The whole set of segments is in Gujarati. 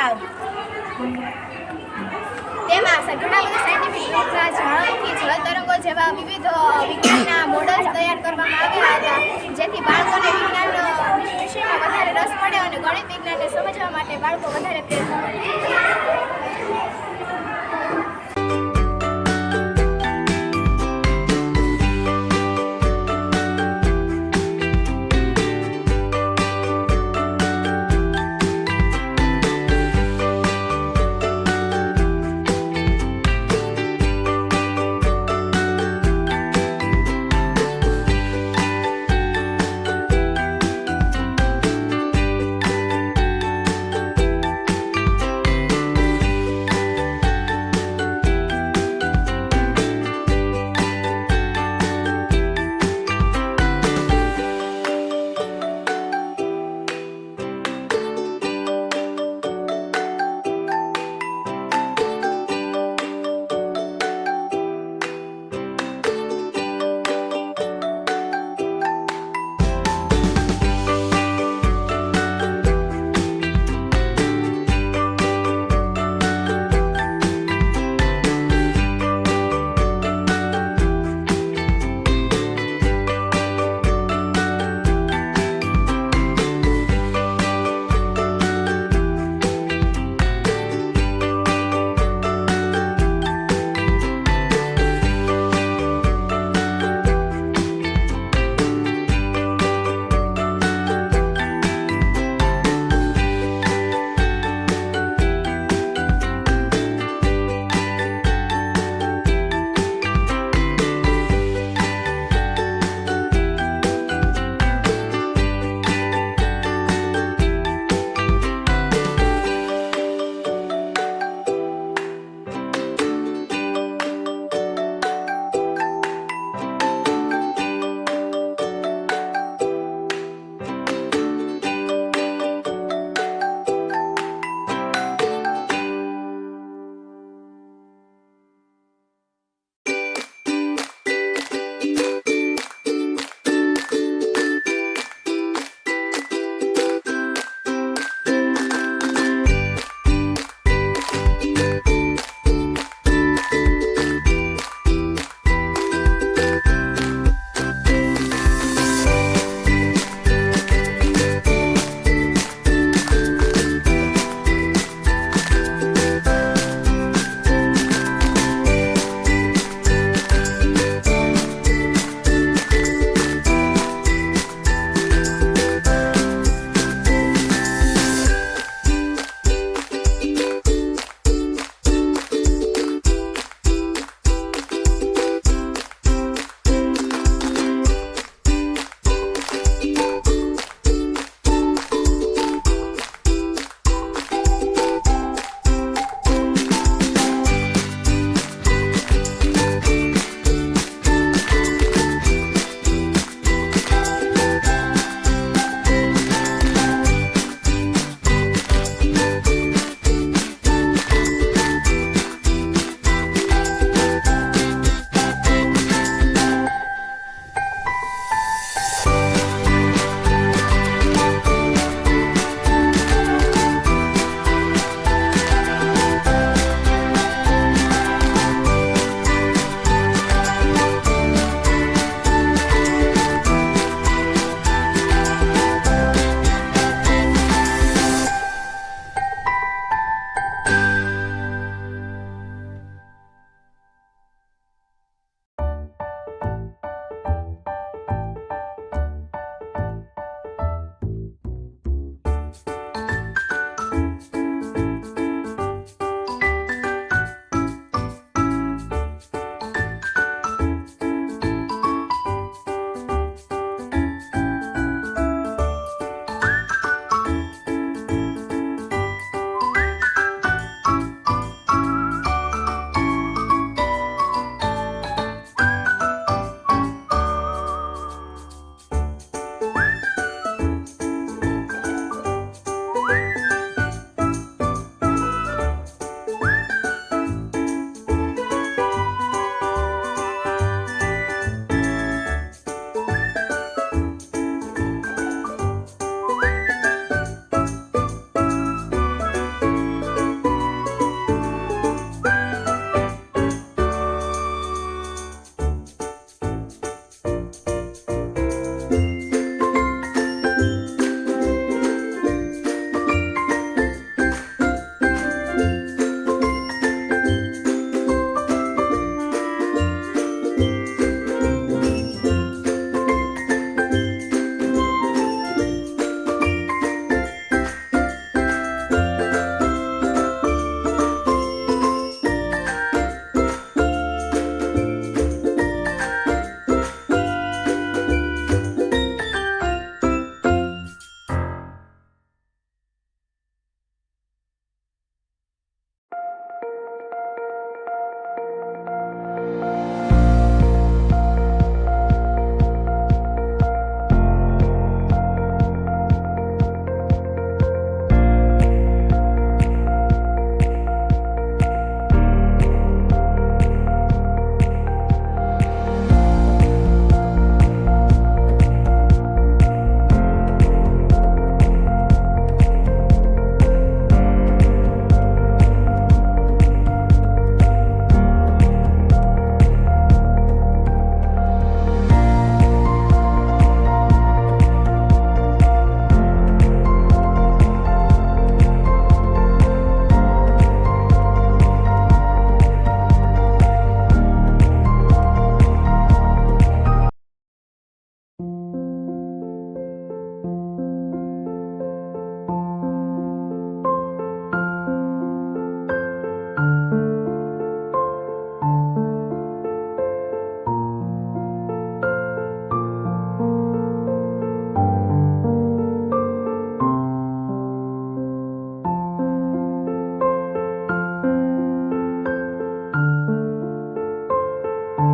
તેમાં ઘણા બધા સાયન્ટિફિક નોંધા જ્વાળામુખી જળ તરંગો જેવા વિવિધ વિજ્ઞાનના મોડલ્સ તૈયાર કરવામાં આવ્યા હતા, જેથી બાળકોને વિજ્ઞાન વિષયમાં વધારે રસ પડે અને ગણિત વિજ્ઞાનને સમજવા માટે બાળકો વધારે પ્રયત્ન કરે.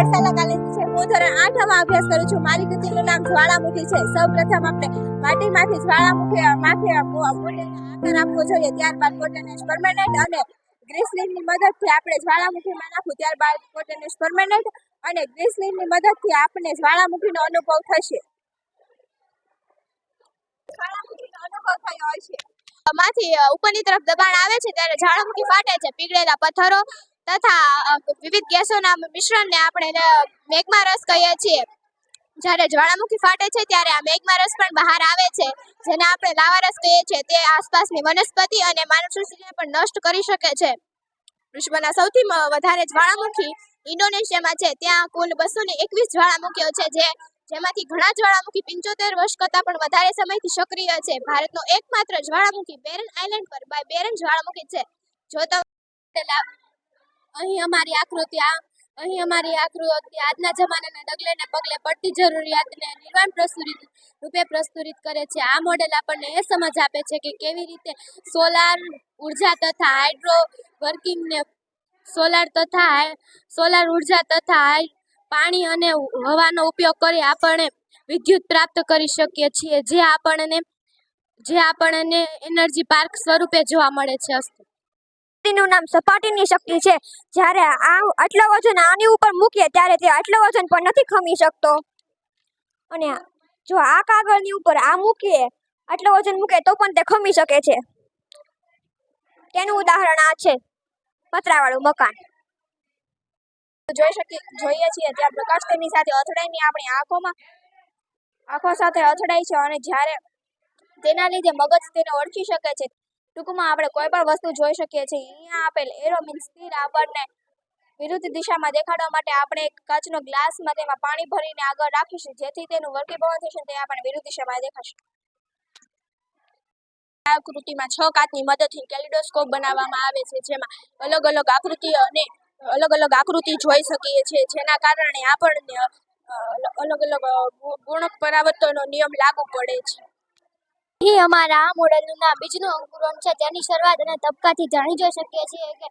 શાળા કોલેજની છે. હું ધોરણ 8 માં અભ્યાસ કરું છું. મારી કૃતિનું નામ જ્વાળામુખી છે. સૌપ્રથમ આપણે માટીમાંથી જ્વાળામુખી માથે મોડેલને આકાર આપવો જોઈએ. ત્યારબાદ કોટનેસ પરમેનન્ટ અને ગ્રીસલિનની મદદથી આપણે જ્વાળામુખીમાં નાખવું. ત્યારબાદ કોટનેસ પરમેનન્ટ અને ગ્રીસલિનની મદદથી આપણને જ્વાળામુખીનો અનુભવ થશે. જ્વાળામુખીનો અનુભવ થયો હોય છે. માંથી ઉપરની તરફ દબાણ આવે છે ત્યારે જ્વાળામુખી ફાટે છે. પીગળેલા પથ્થરો તથા વિવિધ ગેસોના મિશ્રણને આપણે મેગ્મા રસ કહીએ છીએ. જ્યારે જ્વાળામુખી ફાટે છે ત્યારે આ મેગ્મા રસ પણ બહાર આવે છે, જેને આપણે લાવા રસ કહીએ છીએ. તે આસપાસની વનસ્પતિ અને માનવ સૃષ્ટિને પણ નષ્ટ કરી શકે છે. વિશ્વના સૌથી વધારે જ્વાળામુખી ઇન્ડોનેશિયામાં છે. ત્યાં કુલ 221 જ્વાળામુખીઓ છે, જેમાંથી ઘણા જ્વાળામુખી 75 વર્ષ કરતાં પણ વધારે સમયથી સક્રિય છે. ભારતનો એકમાત્ર જ્વાળામુખી બેરન આઇલેન્ડ પર બાય બેરન જ્વાળામુખી છે. જો તમે અહીં અમારી આકૃતિ આજના જમાનાના ડગલેને પગલે પડતી જરૂરિયાતને નિર્માણ રૂપે પ્રસ્તુત કરે છે. આ મોડેલ આપણને એ સમજ આપે છે કે કેવી રીતે સોલાર ઉર્જા તથા હાઇડ્રો વર્કિંગને સોલાર ઉર્જા તથા પાણી અને હવાનો ઉપયોગ કરી આપણે વિદ્યુત પ્રાપ્ત કરી શકીએ છીએ, જે આપણને એનર્જી પાર્ક સ્વરૂપે જોવા મળે છે. શક્તિનું નામ સપાટીની શક્તિ છે. જ્યારે આટલો વજન આની ઉપર મૂકીએ ત્યારે તે આટલો વજન પણ નથી ખમી શકતો. અને જો આ કાગળની ઉપર આ મૂકીએ, આટલો વજન મૂકે તો પણ તે ખમી શકે છે. તેનું ઉદાહરણ આ છે પતરાવાળું મકાન. જોઈએ છીએ ત્યાં પ્રકાશ તેની સાથે અથડાઈને આપણી આંખો સાથે અથડાય છે અને જ્યારે તેના લીધે મગજ તેને ઓળખી શકે છે. ટૂંકમાં આપણે કોઈ પણ વસ્તુ જોઈ શકીએ છીએ. અહીંયા આપેલ એરો મીન્સ તીર આપણને વિરુદ્ધ દિશામાં દેખાડવા માટે આપણે એક કાચનો ગ્લાસમાં તેમાં પાણી ભરીને આગળ રાખીશું, જેથી તેનું વર્ગીભવન થશે તે આપણને વિરુદ્ધ દિશામાં દેખાશે. આ આકૃતિમાં 6 કાચની મદદથી કેલિડોસ્કોપ બનાવવામાં આવે છે, જેમાં અલગ અલગ આકૃતિ જોઈ શકીએ છીએ, જેના કારણે આપણને અલગ અલગ ગુણક પરાવર્તનનો નિયમ લાગુ પડે છે. અહીં અમારા આ મોડેલનું નામ બીજનું અંકુરણ છે. તેની શરૂઆત અને તબક્કાથી જાણી જોઈ શકીએ છીએ કે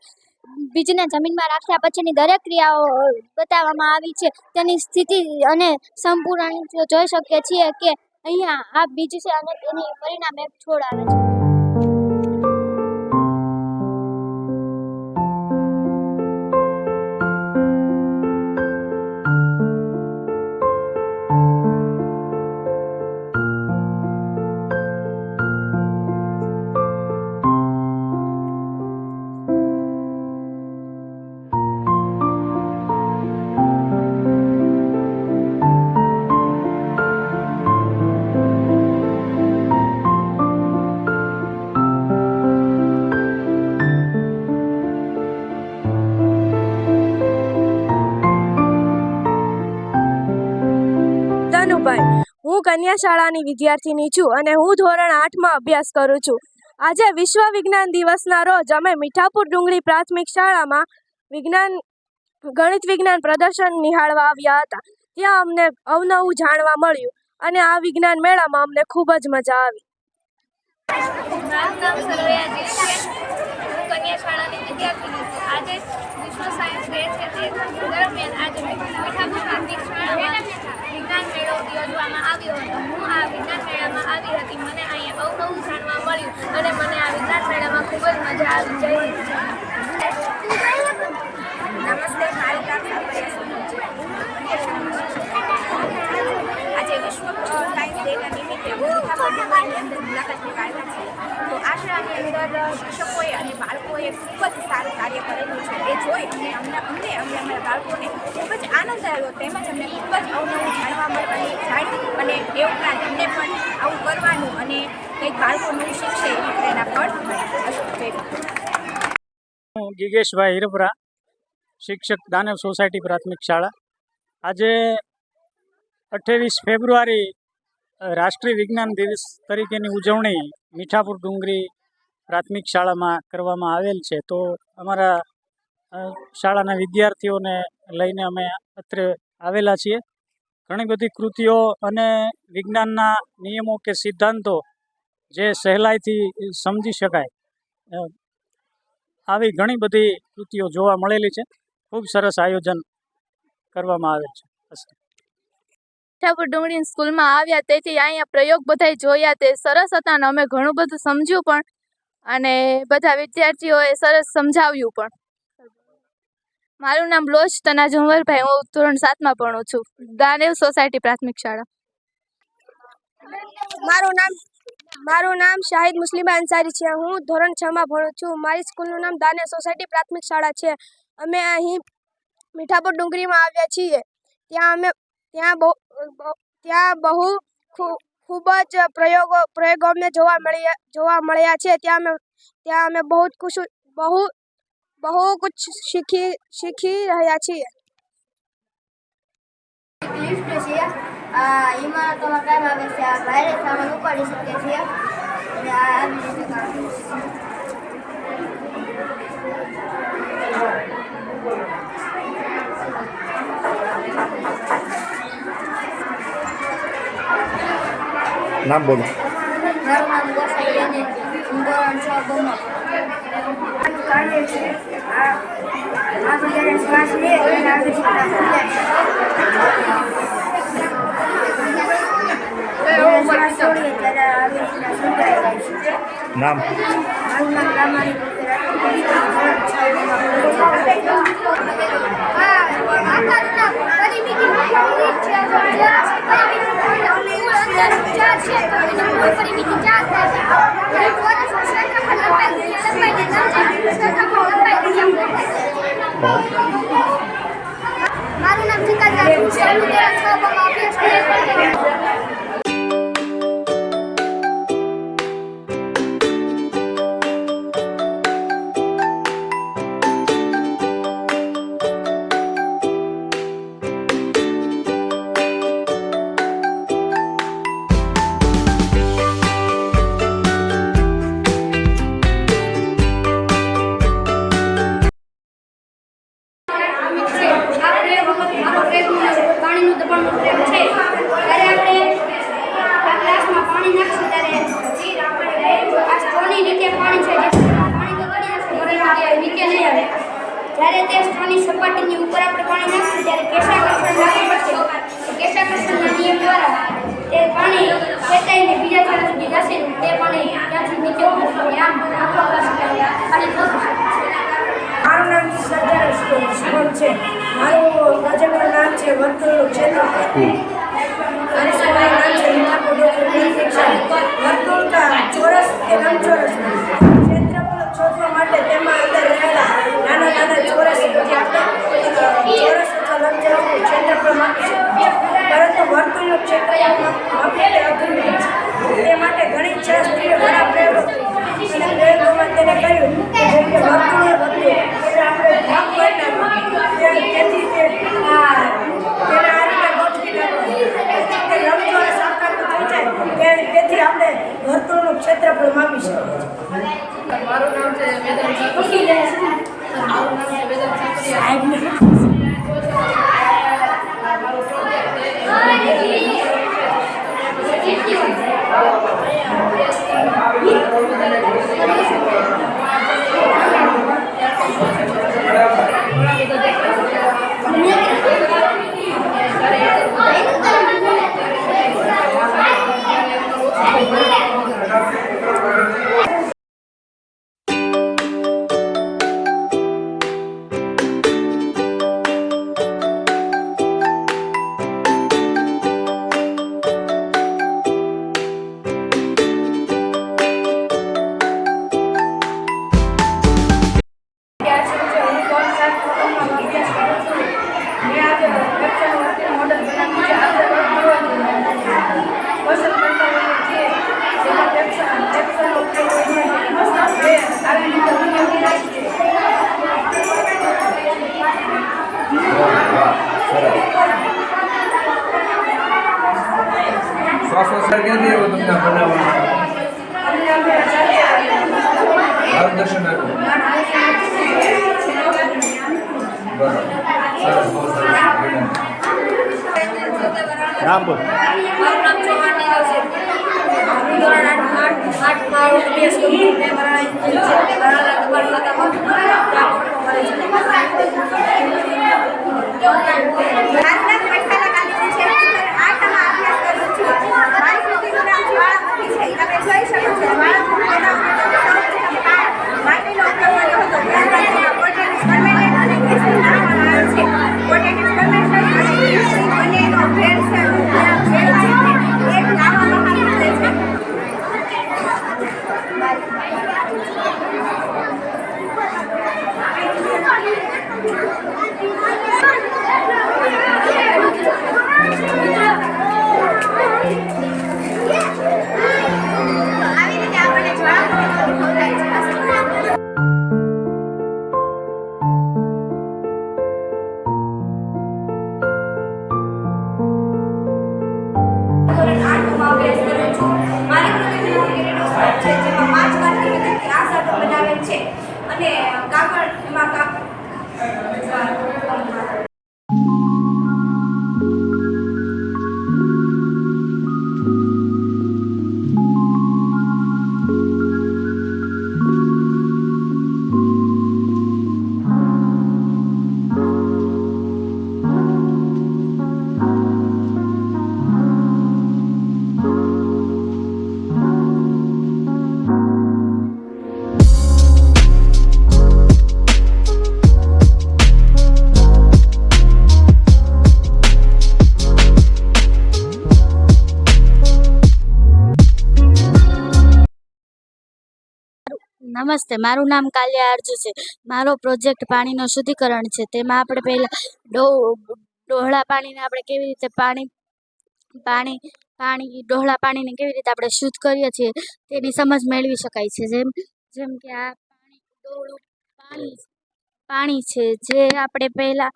બીજને જમીનમાં રાખ્યા પછીની દરેક ક્રિયાઓ બતાવવામાં આવી છે. તેની સ્થિતિ અને સંપૂર્ણ જોઈ શકીએ છીએ કે અહીંયા આ બીજ છે અને તેની પરિણામે એક છોડ આવે છે. હું કન્યા શાળાની વિદ્યાર્થીની છું અને હું ધોરણ 8માં અભ્યાસ કરું છું. આજે વિશ્વ વિજ્ઞાન દિવસના રોજ અમે મીઠાપુર ડુંગરી પ્રાથમિક શાળામાં ગણિત વિજ્ઞાન પ્રદર્શન નિહાળવા આવ્યા હતા. ત્યાં અમને અવનવું જાણવા મળ્યું અને આ વિજ્ઞાન મેળામાં અમને ખૂબ જ મજા આવી. મારું નામ સરવૈયા જીત છે. હું કન્યા શાળાની વિદ્યાર્થીની છું. આજે વિશ્વ સાયન્સ ડે છે, તે દરમિયાન આજે મીઠાપુર પ્રાથમિક શાળામાં વિજ્ઞાન મેળો યોજવામાં આવ્યો હતો. હું આ વિજ્ઞાન મેળામાં આવી હતી. મને અહીંયા અવનવું જાણવા મળ્યું અને મને આ વિજ્ઞાન મેળામાં ખૂબ જ મજા આવી. જય હિન્દ. નમસ્તે, મારું નામ આજે વિશ્વ સાયન્સ ડેના નિમિત્તે મીઠાપુરની અંદર મુલાકાતની આવ્યા છે. તો આ શાળાની અંદર શિક્ષકોએ અને બાળકોએ ખૂબ જ સારું કાર્ય કરેલું છે. એ જોઈ અમને અમારા બાળકોને ખૂબ જ આનંદ આવ્યો. તેમજ અમને ખૂબ જ અવનવું જાણવા મળવાની જાણ્યું અને એ ઉપરાંત અમને પણ આવું કરવાનું અને કંઈક બાળકો નવું શીખશે એવી પ્રેરણા પણ મળી. હું ગિગેશભાઈ હિરપરા, શિક્ષક દાનવ સોસાયટી પ્રાથમિક શાળા. આજે 28 ફેબ્રુઆરી રાષ્ટ્રીય વિજ્ઞાન દિવસ તરીકેની ઉજવણી મીઠાપુર ડુંગરી પ્રાથમિક શાળામાં કરવામાં આવેલ છે. તો અમારા શાળાના વિદ્યાર્થીઓને લઈને અમે અત્રે આવેલા છીએ. ઘણી બધી કૃતિઓ અને વિજ્ઞાનના નિયમો કે સિદ્ધાંતો જે સહેલાઈથી સમજી શકાય આવી ઘણી બધી કૃતિઓ જોવા મળેલી છે. ખૂબ સરસ આયોજન કરવામાં આવે છે. અસ્તુ. મીઠાપુર ડુંગળી સ્કૂલમાં આવ્યા તેથી અહીંયા પ્રયોગ બધાય જોયા તે સરસ હતા અને અમે ઘણું બધું સમજ્યું પણ અને બધા વિદ્યાર્થીઓએ સરસ સમજાવ્યું પણ. મારું નામ બ્લોચ તનાજ ઉંમરભાઈ, હું ધોરણ 7માં ભણું છું, દાનેવ સોસાયટી પ્રાથમિક શાળા. મારું નામ શાહિદ મુસ્લિમા અંસારી છે. હું ધોરણ 6માં ભણું છું. મારી સ્કૂલનું નામ દાનેવ સોસાયટી પ્રાથમિક શાળા છે. અમે અહીં મીઠાપુર ડુંગરીમાં આવ્યા છીએ. ત્યાં બહુ ખૂબ જ પ્રયોગો અમને જોવા મળ્યા છે. ત્યાં અમે બહુ કુછ શીખી રહ્યા છીએ. લિફ્ટ છે આ ઇમારતોમાં કામ આવે છે. આ ભારે સામાન ઉપાડી શકીએ છીએ અને આ આવી રીતે કામ કરે છે. નામ બોલો. મારું નામ ગોસાઈ અને હું ધોરણ 6 ભણું કાર્ય છે. આ જ્યારે શ્વાસ લે ત્યારે આવી રીતના શ્વાસ છોડીએ ત્યારે આવી રીતના સુધાઈ જાય છે. નામ મારું નામ રામાણી મારું નામ જીતા હું 6 અભ્યાસ કરું પાણીનું દબાણ પ્રેમ છે ત્યારે આપણે આ ગ્લાસમાં પાણી નાખશું ત્યારે આ સ્ટ્રોની નીચે પાણી છે પાણી તો કરી નાખશે નીચે નહીં આવે. જ્યારે તે સ્ટ્રોની સપાટીની ઉપર આપણે પાણી નાખશું ત્યારે કેશાકર્ષણ લાગુ પડશે. કેશાકર્ષણના નિયમ દ્વારા તે પાણી ખેંચાઈને બીજા છેડા સુધી જશે. તે પાણી ત્યાંથી નીચે ઉતરશે. આમ આખો ગ્લાસ ખાલી થશે. મારું નામ સરદાર શુભમ છે. મારું પ્રોજેક્ટનું નામ છે વર્તુળનું ક્ષેત્ર. મારી સ્કૂલનું નામ છે મીઠાપુર ડુંગરી શાળા. વર્તુળ કા ચોરસ કે લંબચોરસ ક્ષેત્રફળ શોધવા માટે તેમાં અંદર રહેલા નાના ચોરસ આપણે ચોરસ અથવા લંબચોરસનું ક્ષેત્રફળ માપી શકીએ. પરંતુ વર્તુળનું ક્ષેત્રફળ માપવું અઘરું છે. તે માટે ગણિત શાસ્ત્રીએ ઘણા પ્રયોગો અને પ્રયોગોમાં તેને કહ્યું કે જેમ કે વર્તુળે વર્તુળ એટલે આપણે ભાગ પાડી નાખીએ. તેથી તેના આ રીતે ગોઠવી નાખવાનું. તેથી તે લંબચોરસ આકારનું થઈ જાય. તેથી આપણે વર્તુળનું ક્ષેત્રફળ માપી શકીએ છીએ. મારું નામ છે વેદન સાહેબ. ક્યાંથી આવ્યો તમને બનાવવા માર્ગદર્શન આપ્યું? બરાબર, સરસ, બહુ સરસ. નામ બોલ. મારું નામ ચૌહાણ નીરવ છે. હું ધોરણ 8માં અભ્યાસ કરું છું. મેં મારા દુકાન ખાતામાં મારું નામ વૈશાલા કાલીજી છે. હું ધોરણ 8માં અભ્યાસ કરું છું. મારી કૃતિનું નામ જ્વાળામુખી છે. તમે જોઈ શકો છો જ્વાળામુખી બનાવવા માટે સૌપ્રથમ માટીનો ઉપયોગ કર્યો હતો. ત્યારબાદ તેમાં પોટેન્સ ફર્મેન્ટેડ અને ગ્લિસરીન નાખવામાં આવે છે. પોટેન્સ ફર્મેન્ટેડ અને ગ્લિસરીન બંનેનો ભેળ છે. આ ભેળ છે એક લાવા બહાર નીકળે છે. આવી રીતે આપણને જ્વાળામુખીનો અનુભવ થાય છે. ધોરણ 8માં અભ્યાસ કરું છું. મારી કૃતિનું નામ કેલેડોસ્કોપ છે, જેમાં 5 કાગળની મદદથી આ સાધન બનાવેલ છે અને કાગળ એમાં નમસ્તે, મારું નામ કાલિયા આરજુ છે. મારો પ્રોજેક્ટ પાણીનું શુદ્ધિકરણ છે. તેમાં આપણે પહેલાં ડહોળા પાણીને આપણે કેવી રીતે ડહોળા પાણીને કેવી રીતે આપણે શુદ્ધ કરીએ છીએ તેની સમજ મેળવી શકાય છે. જેમ કે આ ડહોળું પાણી છે, જે આપણે પહેલાં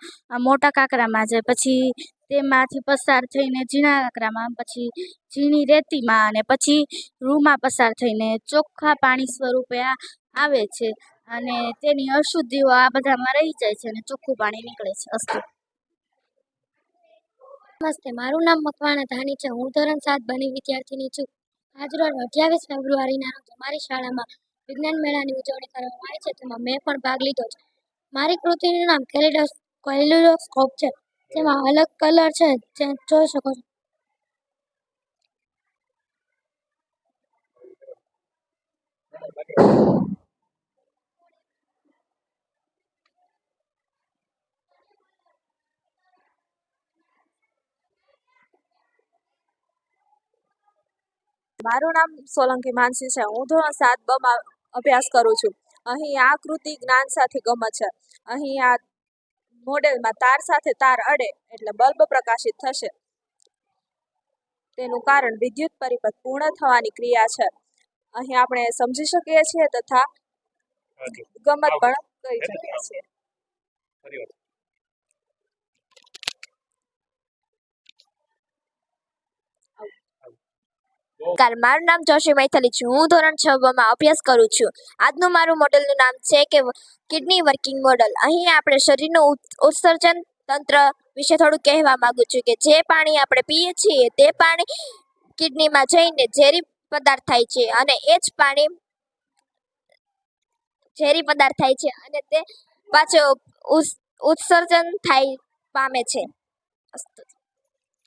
મોટા કાંકરામાં જાય, પછી તેમાંથી પસાર થઈને ઝીણા કાંકરામાં, પછી ઝીણી રેતીમાં અને પછી રૂમાં પસાર થઈને ચોખ્ખા પાણી સ્વરૂપે આવે છે અને તેની અશુદ્ધિઓ આ બધામાં રહી જાય છે અને ચોખ્ખું પાણી નીકળે છે. અસ્તુ. નમસ્તે, મારું નામ મકવાણા ધાની છે. હું ધોરણ 7 બની વિદ્યાર્થીની છું. આજરોજ 28 ફેબ્રુઆરીના રોજ અમારી શાળામાં વિજ્ઞાન મેળાની ઉજવણી કરવામાં આવી છે. તેમાં મેં પણ ભાગ લીધો છે. મારી કૃતિનું નામ કેલેડોસ્કોપ છે, જેમાં અલગ કલર છે જે જોઈ શકો છો. મારું નામ સોલંકી માનસી છે. હું ધોરણ 7 માં અભ્યાસ કરું છું. અહીં આ કૃતિ જ્ઞાન સાથે ગમત છે. અહીં આ મોડેલમાં તાર સાથે તાર અડે એટલે બલ્બ પ્રકાશિત થશે. તેનું કારણ વિદ્યુત પરિપથ પૂર્ણ થવાની ક્રિયા છે. અહીં આપણે સમજી શકીએ છીએ તથા ગમત પણ કરી શકીએ છીએ. મારું નામ જોશી મૈથલી છે. હું ધોરણ 6 માં અભ્યાસ કરું છું. આજનું મારું મોડેલનું નામ છે કે કિડની વર્કિંગ મોડલ. અહીં આપણે શરીરનું ઉત્સર્જન તંત્ર વિશે થોડું કહેવા માંગુ છું કે જે પાણી આપણે પીએ છીએ તે પાણી કિડનીમાં જઈને ઝેરી પદાર્થ થાય છે અને એ જ પાણી ઝેરી પદાર્થ થાય છે અને તે પાછો ઉત્સર્જન પામે છે.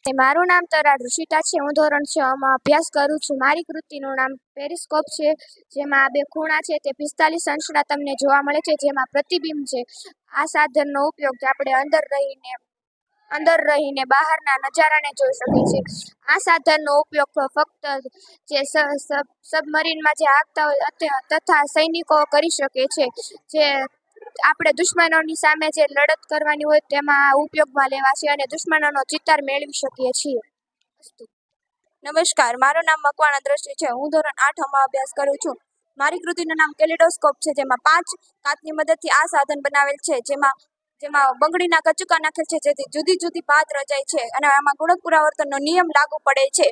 મારું નામ તરા ઋષિતા છે. હું ધોરણ 6 માં અભ્યાસ કરું છું. મારી કૃતિનું નામ પેરિસ્કોપ છે, જેમાં 2 ખૂણા છે તે 45 અંશના તમને જોવા મળે છે, જેમાં પ્રતિબિંબ છે. આ સાધનનો ઉપયોગ આપણે અંદર રહીને બહારના નજારાને જોઈ શકીએ છીએ. આ સાધનનો ઉપયોગ ફક્ત જે સબમરીનમાં જે આગતા હોય તથા સૈનિકો કરી શકે છે. જે આપણે દુશ્મનોની સામે જે લડત કરવાની હોય તેમાં ઉપયોગમાં લેવાશે અને દુશ્મનોનો ચિતાર મેળવી શકીએ છીએ. નમસ્કાર, મારું નામ મકવાણા દ્રષ્ટિ છે. હું ધોરણ 8માં અભ્યાસ કરું છું. મારી કૃતિનું નામ કેલેડોસ્કોપ છે, જેમાં 5 કાચની મદદથી આ સાધન બનાવેલ છે. જેમાં બંગડીના કચુકા નાખેલ છે, જેથી જુદી જુદી ભાત રચાય છે અને આમાં ગુણક પુરાવર્તનનો નિયમ લાગુ પડે છે.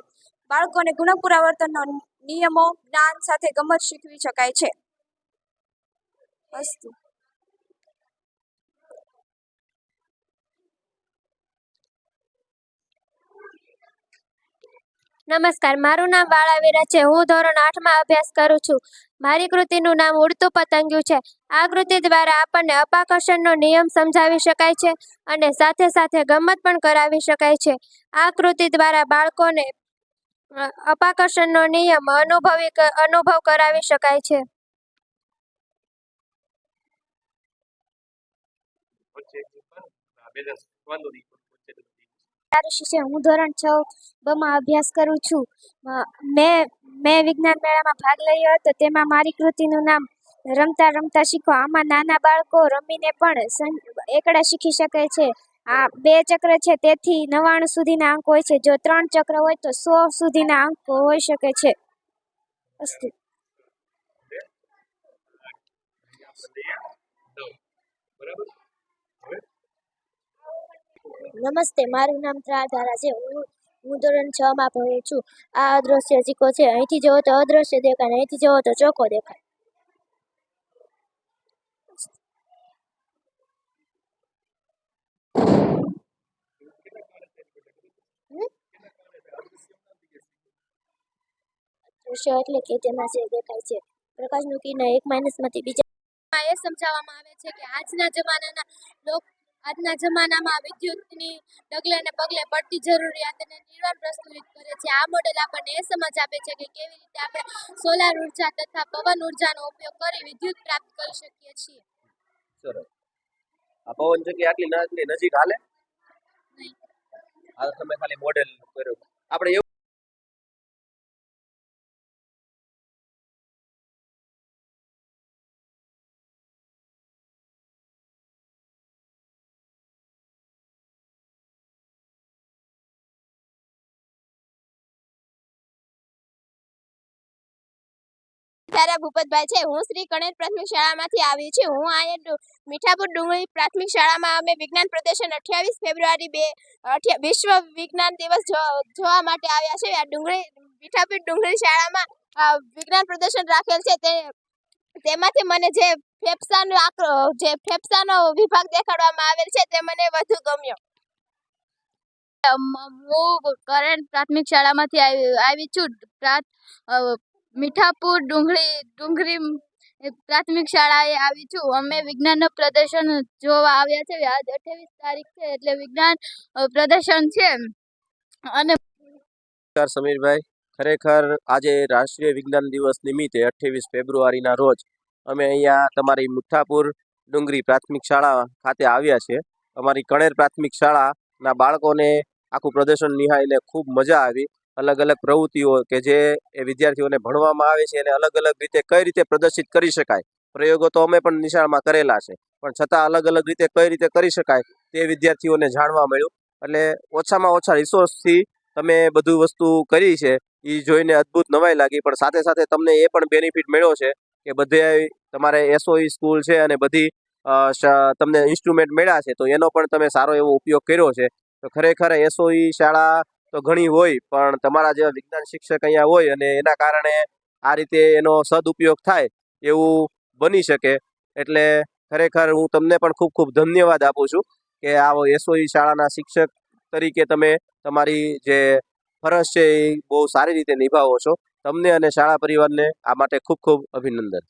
બાળકોને ગુણક પુરાવર્તનનો નિયમો જ્ઞાન સાથે ગમત શીખવી શકાય છે. અસ્તુ. નમસ્કાર, મારું નામ વાળાવીરા છે. હું ધોરણ 8માં અભ્યાસ કરું છું. મારી કૃતિનું નામ ઉડતું પતંગિયું છે. આ કૃતિ દ્વારા આપણને અપાકર્ષણનો નિયમ સમજાવી શકાય છે અને સાથે સાથે ગમત પણ કરાવી શકાય છે. આ કૃતિ દ્વારા બાળકોને અપાકર્ષણનો નિયમ અનુભવ કરાવી શકાય છે. હું ધોરણ 6માં અભ્યાસ કરું છું. મેં વિજ્ઞાન મેળામાં ભાગ લયો હતો. તેમાં મારી કૃતિનું નામ રમતા રમતા શીખો. આમાં નાના બાળકો રમીને પણ એકડા શીખી શકે છે. આ 2 ચક્ર છે, તેથી 99 સુધીના અંક હોય છે. જો 3 ચક્ર હોય તો 100 સુધીના અંક હોઈ શકે છે. અસ્તુ. નમસ્તે, મારું નામ ત્રાધારા છે. હું ધોરણ 6માં ભણું છું. આ અદ્રશ્ય સિક્કો છે. અહીંથી જોવો તો અદ્રશ્ય દેખાય, અહીંથી જોવો તો ચોખ્ખો દેખાય. દૃશ્ય એટલે કે તેમાં જે દેખાય છે. પ્રકાશનું કિરણ એક માઇનસમાંથી બીજા એ સમજાવવામાં આવે છે કે આજના જમાનામાં વિદ્યુતની ડગલે ને પગલે પડતી જરૂરિયાતને નિર્માણ પ્રસ્તુત કરે છે. આ મોડેલ આપણને એ સમજ આપે છે કે કેવી રીતે આપણે સોલાર ઉર્જા તથા પવન ઉર્જાનો ઉપયોગ કરી વિદ્યુત પ્રાપ્ત કરી શકીએ છીએ. સરસ. આ પવન ચક્કી આટલી નજીક હાલે? આ તમે ખાલી મોડેલ કર્યું. આપણે એવું તારા ભૂપતભાઈ છે. હું શ્રી ગણેશ પ્રાથમિક શાળામાંથી આવી છું. હું અહીંયા મીઠાપુર ડુંગળી પ્રાથમિક શાળામાં અમે વિજ્ઞાન પ્રદર્શન 28 ફેબ્રુઆરી વિશ્વ વિજ્ઞાન દિવસ જોવા માટે આવ્યા છે. આ મીઠાપુર ડુંગળી શાળામાં વિજ્ઞાન પ્રદર્શન રાખેલ છે. તેમાંથી મને જે ફેફસાનો વિભાગ દેખાડવામાં આવેલ છે તે મને વધુ ગમ્યો. હું કરંટ પ્રાથમિક શાળામાંથી આવી છું. મીઠાપુર ડુંગરી પ્રાથમિક શાળાએ આવી છું. અમે વિજ્ઞાનનું પ્રદર્શન જોવા આવ્યા છે. આજ 28 તારીખ છે એટલે વિજ્ઞાન પ્રદર્શન છે. અને સમીરભાઈ, ખરેખર આજે રાષ્ટ્રીય વિજ્ઞાન દિવસ નિમિત્તે 28 ફેબ્રુઆરીના રોજ અમે અહીંયા તમારી મીઠાપુર ડુંગરી પ્રાથમિક શાળા ખાતે આવ્યા છે. અમારી કણેર પ્રાથમિક શાળાના બાળકોને આખું પ્રદર્શન નિહાળીને ખૂબ મજા આવી. અલગ અલગ પ્રવૃત્તિઓ કે જે એ વિદ્યાર્થીઓને ભણવામાં આવે છે એને અલગ અલગ રીતે કઈ રીતે પ્રદર્શિત કરી શકાય. પ્રયોગો તો અમે પણ નિશાળમાં કરેલા છે, પણ છતાં અલગ અલગ રીતે કઈ રીતે કરી શકાય તે વિદ્યાર્થીઓને જાણવા મળ્યું. એટલે ઓછામાં ઓછા રિસોર્સથી તમે બધું વસ્તુ કરી છે એ જોઈને અદ્ભુત નવાઈ લાગી. પણ સાથે સાથે તમને એ પણ બેનિફિટ મળ્યો છે કે બધે તમારે એસઓઈ સ્કૂલ છે અને બધી તમને ઇન્સ્ટ્રુમેન્ટ મળ્યા છે, તો એનો પણ તમે સારો એવો ઉપયોગ કર્યો છે. તો ખરેખર એસઓઈ શાળા તો ઘણી હોય, પણ તમારા જેવા વિજ્ઞાન શિક્ષક અહીંયા હોય અને એના કારણે આ રીતે એનો સદુપયોગ થાય એવું બની શકે. એટલે ખરેખર હું તમને પણ ખૂબ ખૂબ ધન્યવાદ આપું છું કે આવો એસઓઈ શાળાના શિક્ષક તરીકે તમે તમારી જે ફરજ છે એ બહુ સારી રીતે નિભાવો છો. તમને અને શાળા પરિવારને આ માટે ખૂબ ખૂબ અભિનંદન.